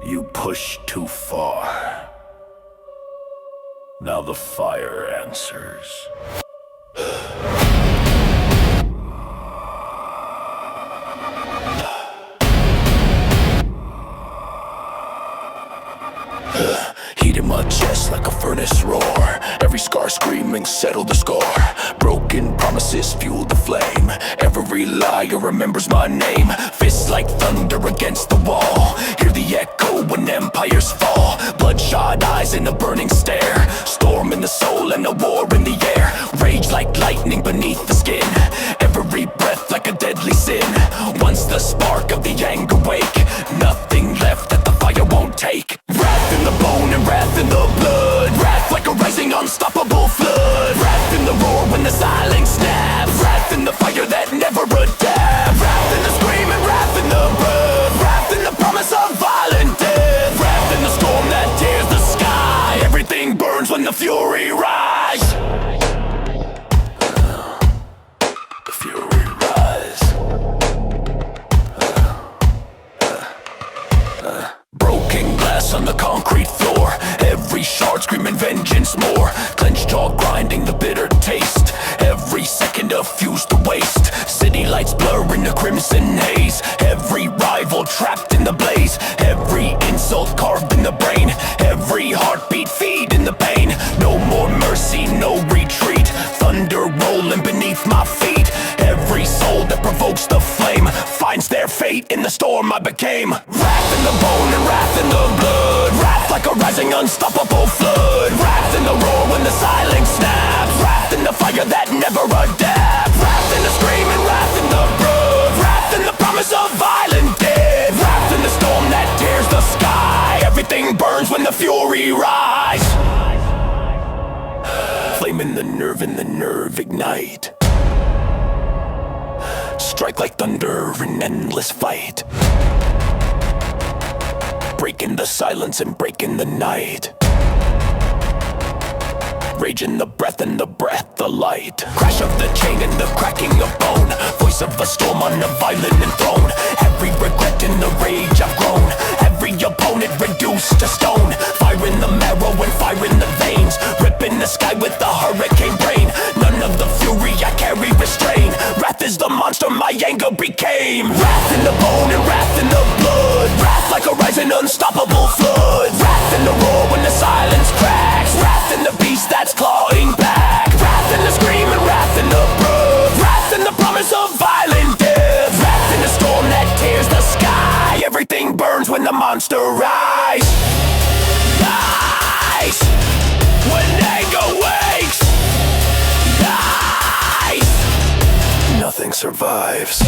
You pushed too far. Now the fire answers. Heat in my chest like a furnace roar. Every scar screaming, settle the score. Broken promises fuel the flame. Every liar remembers my name. Fists like thunder against the wall. Hear the echo when empires fall. Bloodshot eyes in a burning stare. Storm in the soul and a war in the air. Rage like lightning beneath the skin. Every breath like a deadly sin. Once the spark of the anger wake, nothing left that the fire won't take. Wrath in the bone and wrath in the blood. Wrath like a rising unstoppable flood. Wrath in the roar when the silence snaps. Wrath in the fire that never adapts. Wrath in the scream and wrath in the breath. Wrath in the promise of violent death. Wrath in the storm that tears the sky. Everything burns when the fury rise. The fury rise. Broken glass on the concrete floor. Every shard screaming vengeance more. Clenched jaw grinding the bitter taste. Every second a fuse to waste. City lights blur in the crimson haze. Every rival trapped in the blaze. Every insult carved in the brain. Every heartbeat feeding the pain. No more mercy, no retreat. Thunder rolling beneath my feet. Every soul that provokes the flame finds their fate in the storm I became. Wrath in the bone and wrath in the blood. Wrath like a rising unstoppable flood. Wrath in the roar when the silence snaps. Wrath in the fire that never adapts. Wrath in the scream and wrath in the blood. Wrath in the promise of violent death. Wrath in the storm that tears the sky. Everything burns when the fury rise. Flame in the nerve and the nerve ignite. Strike like thunder in endless fight. Breaking the silence and breaking the night. Rage in the breath and the breath, the light. Crash of the chain and the cracking of bone. Voice of a storm on a violent enthroned. Every regret in the rage I've grown. Every opponent reduced to stone. Fire in the marrow and fire in the veins. Ripping the sky with the hurricane brain. None of the fury I carry restrain. Wrath is the monster my anger became. Wrath in the bone and wrath in the blood. Wrath like a rising unstoppable flood. Wrath in the roar when the silence cracks. Wrath in the beast that's clawing back. Wrath in the scream and wrath in the blood. Wrath in the promise of violent death. Wrath in the storm that tears the sky. Everything burns when the monster rise. Rise. When anger wakes. Rise. Nothing survives.